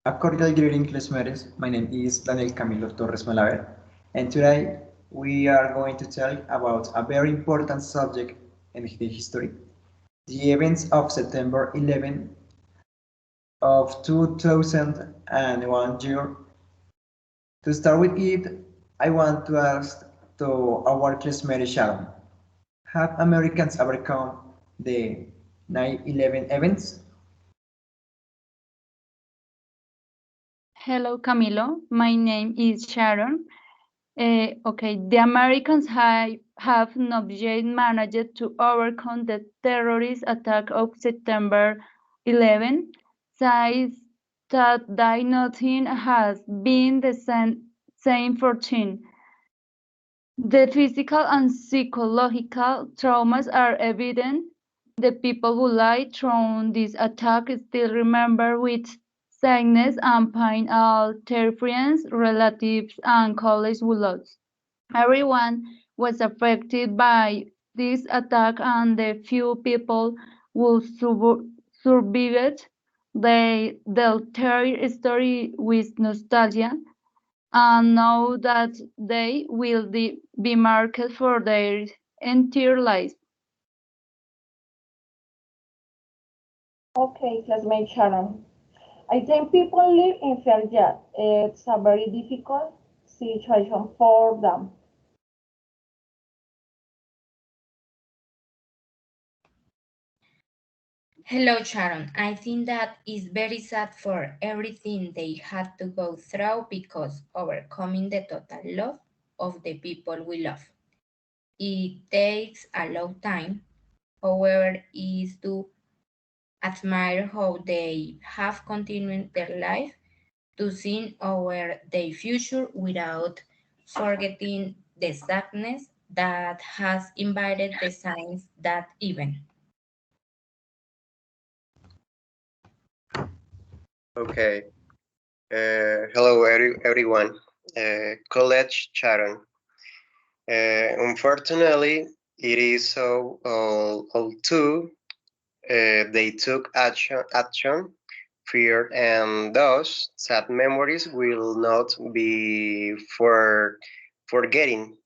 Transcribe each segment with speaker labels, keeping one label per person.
Speaker 1: A cordial greeting, listeners. My name is Daniel Camilo Torres Malaver, and today we are going to talk about a very important subject in the history, the events of September 11 of 2001 year. To start with it, I want to ask to our classmate Sharon, have Americans overcome the 9/11 events?
Speaker 2: Hello, Camilo. My name is Sharon. Okay, the Americans have not yet managed to overcome the terrorist attack of September 11. Says that nothing has been the same for Chin. The physical and psychological traumas are evident. The people who died through this attack still remember with sadness and pain all their friends, relatives, and colleagues who lost. Everyone was affected by this attack, and the few people who survived they their story with nostalgia and know that they will be marked for their entire lives.
Speaker 3: Okay, classmate Sharon. I think people live in fear yet. It's a very difficult situation for them.
Speaker 4: Hello, Sharon. I think that is very sad for everything they had to go through because overcoming the total love of the people we love. It takes a long time. However, is to admire how they have continued their life to see over their future without forgetting the sadness that has invited the signs that even.
Speaker 5: Okay. Hello, everyone. College Sharon. Unfortunately, it is so all too. They took action, fear, and those sad memories will not be forgetting.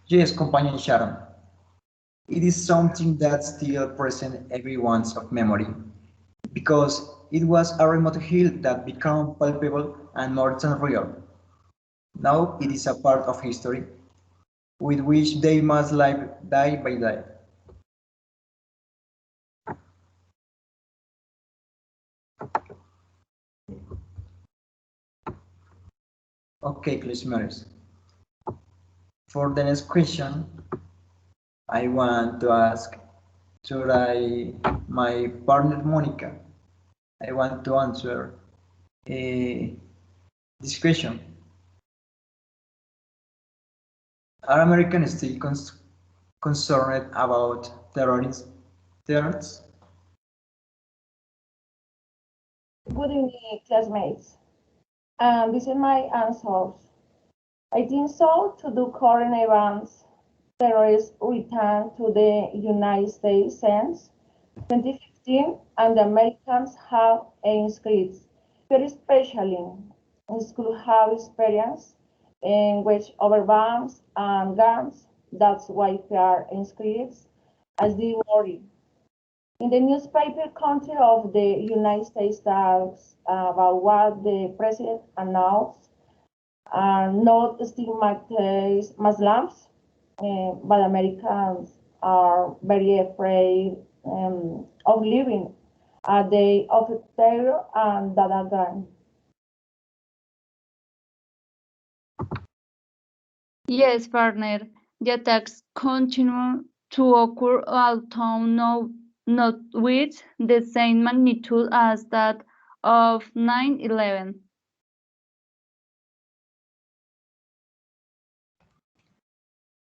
Speaker 1: Yes, companion Sharon. It is something that's still present in everyone's of memory, because it was a remote hill that became palpable and more than real. Now it is a part of history, with which they must live day by day. Okay, listeners. For the next question, I want to ask to my partner Monica. I want to answer this question. Are Americans still concerned about terrorist threats?
Speaker 3: Good evening, classmates. And this is my answers. I think so to do current events. Terrorists returned to the United States since 2015, and the Americans have inscribed, very especially in school have experience in which over bombs and guns. That's why they are inscribed as the worry. In the newspaper country of the United States talks about what the president announced are not stigmatized Muslims, but Americans are very afraid of living a day of terror and that again.
Speaker 2: Yes, partner, the attacks continue to occur, although not with the same magnitude as that of 9/11.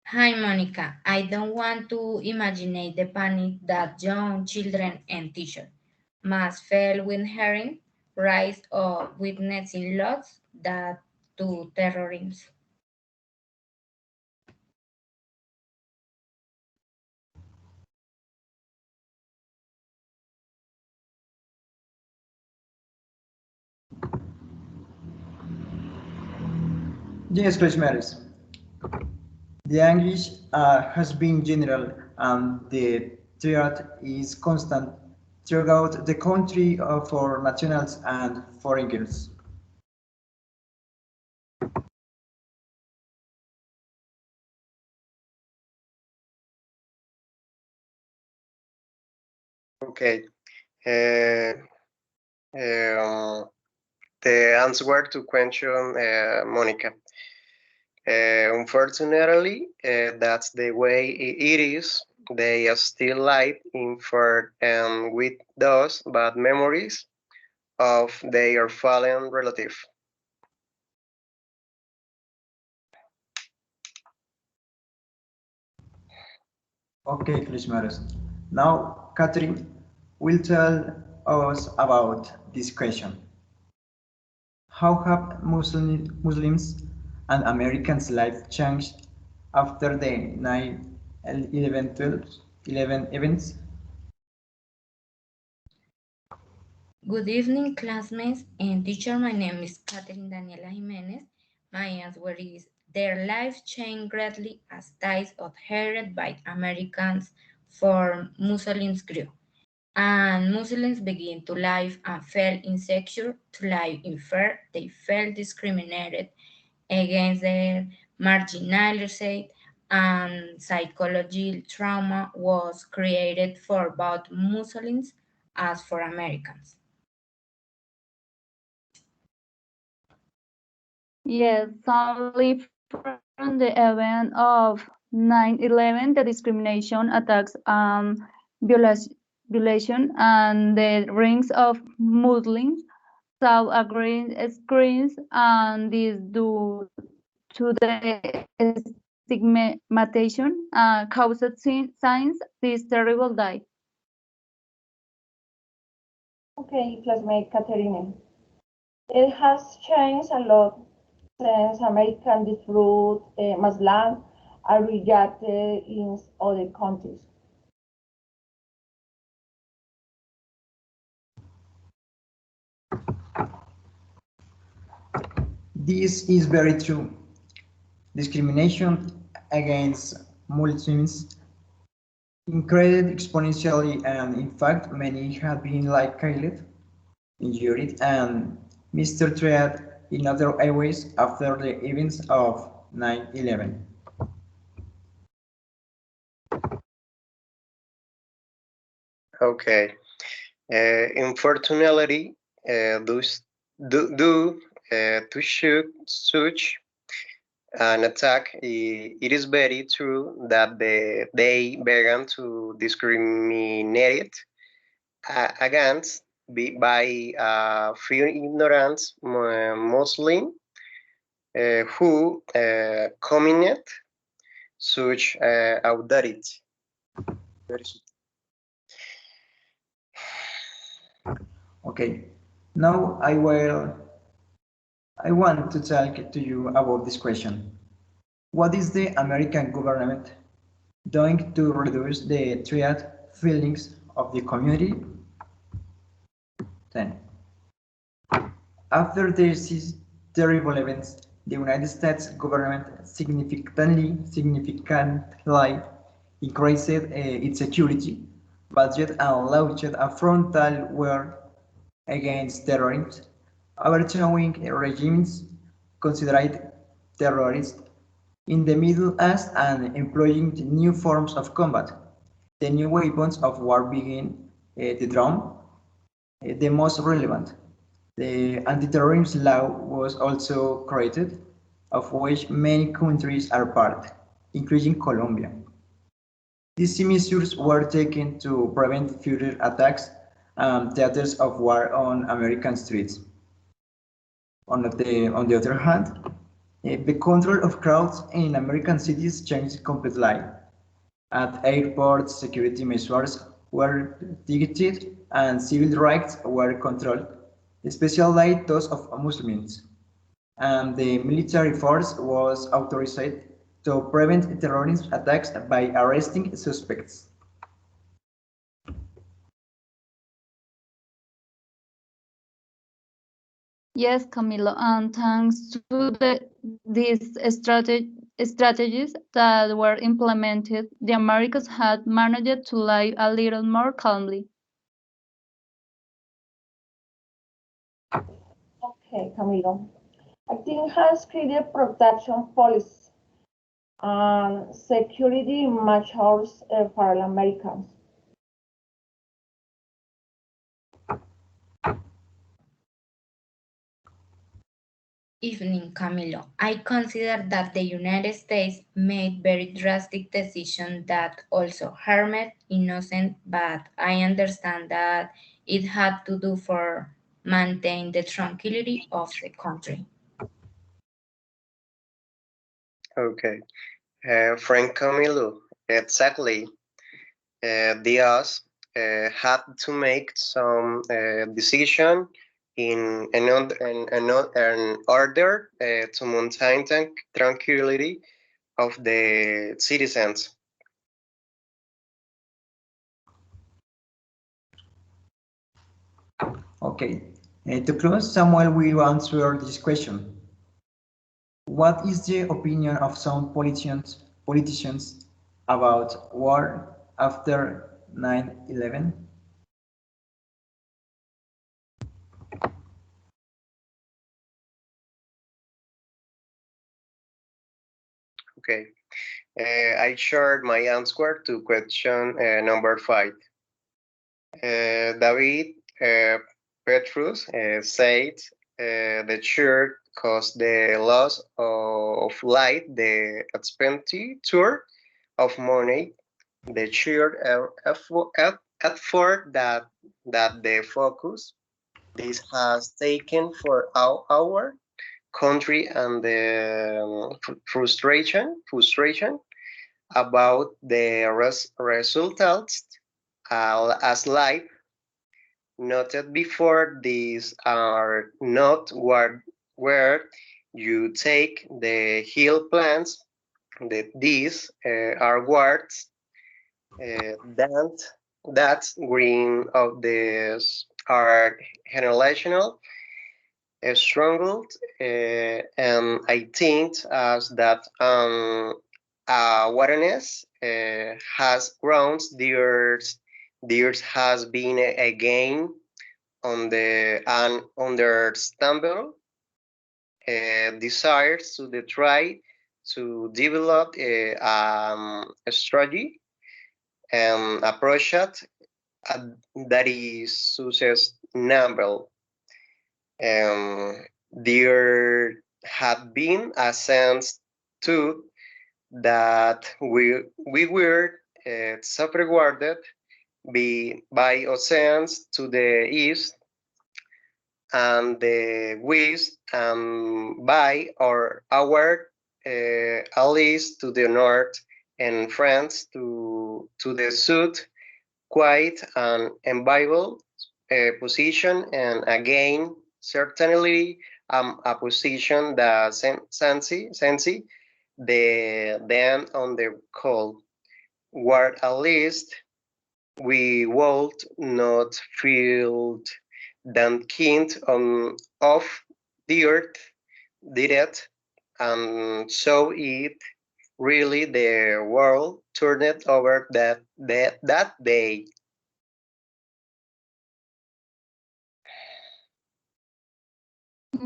Speaker 4: Hi, Monica. I don't want to imagine the panic that young children and teachers must feel when hearing rise or witnessing lots that to terrorism.
Speaker 1: Yes, classmates. The English has been general and the threat is constant throughout the country for nationals and foreigners.
Speaker 5: Okay. Uh, the answer to question, Monica. Unfortunately, that's the way it is. They are still live in fear and with those bad memories of their fallen relative.
Speaker 1: Okay, listeners. Now, Catherine will tell us about this question. How have Muslims and Americans' life changed after the 9/11 events?
Speaker 4: Good evening, classmates and teacher. My name is Catherine Daniela Jimenez. My answer is their life changed greatly as ties adhered by Americans for Muslims grew. And Muslims began to live and felt insecure, to live in fear. They felt discriminated against their marginalized, and psychological trauma was created for both Muslims as for Americans.
Speaker 2: Yes, only from the event of 9/11, the discrimination, attacks, violation, and the rings of Muslims saw a green screens, and this due to the stigmatization caused since this terrible day.
Speaker 3: Okay, classmate Catherine. It has changed a lot since American fruit, Muslim are rejected in other countries.
Speaker 1: This is very true. Discrimination against Muslims increased exponentially, and in fact, many have been like killed, injured, and mistreated in other ways after the events of 9/11.
Speaker 5: Okay. Unfortunately, due to such an attack, it is very true that they began to discriminate against by few ignorant Muslim who committed such audacity.
Speaker 1: Okay, now I want to talk to you about this question. What is the American government doing to reduce the threat feelings of the community? 10. After these terrible events, the United States government significantly increased its security budget and launched a frontal war against terrorism, overthrowing regimes considered terrorist in the Middle East and employing new forms of combat. The new weapons of war being the drone, the most relevant. The anti-terrorism law was also created, of which many countries are part, including Colombia. These measures were taken to prevent future attacks and theaters of war on American streets. On the other hand, the control of crowds in American cities changed completely. At airports, security measures were dictated and civil rights were controlled, especially those of Muslims. And the military force was authorized to prevent terrorist attacks by arresting suspects.
Speaker 2: Yes, Camilo, and thanks to these strategies that were implemented, the Americans had managed to live a little more calmly.
Speaker 3: Okay, Camilo. I think has created protection policies and security measures for Americans.
Speaker 4: Evening, Camilo. I consider that the United States made very drastic decisions that also harmed innocent, but I understand that it had to do for maintain the tranquility of the country.
Speaker 5: Okay. Frank Camilo, exactly. Diaz had to make some decision in order to maintain tranquility of the citizens.
Speaker 1: Okay. To close, Samuel will answer this question. What is the opinion of some politicians about war after 9/11?
Speaker 5: Okay. I shared my answer to question number 5. David Petrus said the church caused the loss of life, the expenditure of money, the sheer effort that the focus this has taken for our country and the frustration about the results as life noted before. These are not where you take the hill plants. These are words that green of these are generational struggled, and I think as that awareness has grown, there's has been a gain on the an understandable desires to the try to develop a strategy and approach that is sustainable. Um, there had been a sense too that we were safeguarded by oceans to the east and the west, and by our allies to the north and France to the south, quite an enviable position, and again certainly a position that sensi the then on the cold war, at least we would not feel that keen on of the earth did it, and so it really the world turned over that day.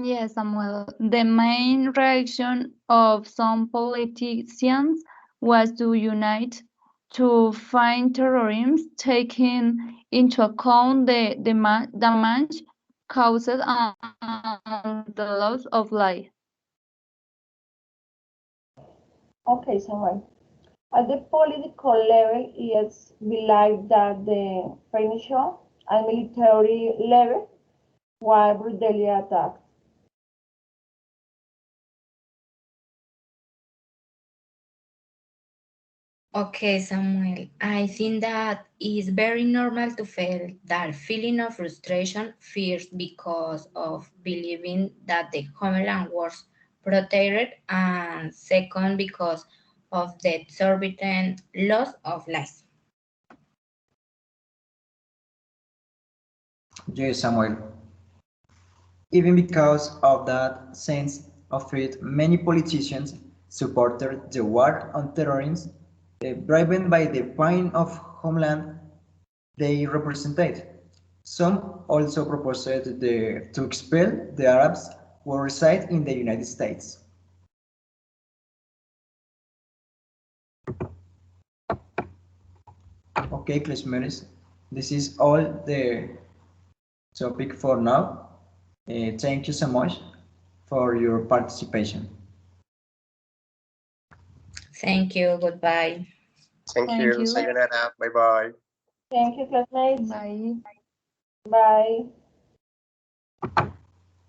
Speaker 2: Yes, Samuel. The main reaction of some politicians was to unite to fight terrorism, taking into account the damage caused and the loss of life.
Speaker 3: Okay, Samuel. At the political level, it's believed that the financial and military level were brutally attacked.
Speaker 4: Okay, Samuel, I think that it's very normal to feel that feeling of frustration, first because of believing that the homeland was protected, and second because of the exorbitant loss of life.
Speaker 1: Yes, Samuel. Even because of that sense of it, many politicians supported the war on terrorism, driven by the pain of homeland they represented. Some also proposed to expel the Arabs who reside in the United States. Okay, classmates, this is all the topic for now. Thank you so much for your participation.
Speaker 4: Thank you. Goodbye.
Speaker 5: Thank you. Sayonara. Bye bye.
Speaker 3: Thank you, classmates.
Speaker 2: Bye.
Speaker 3: Bye.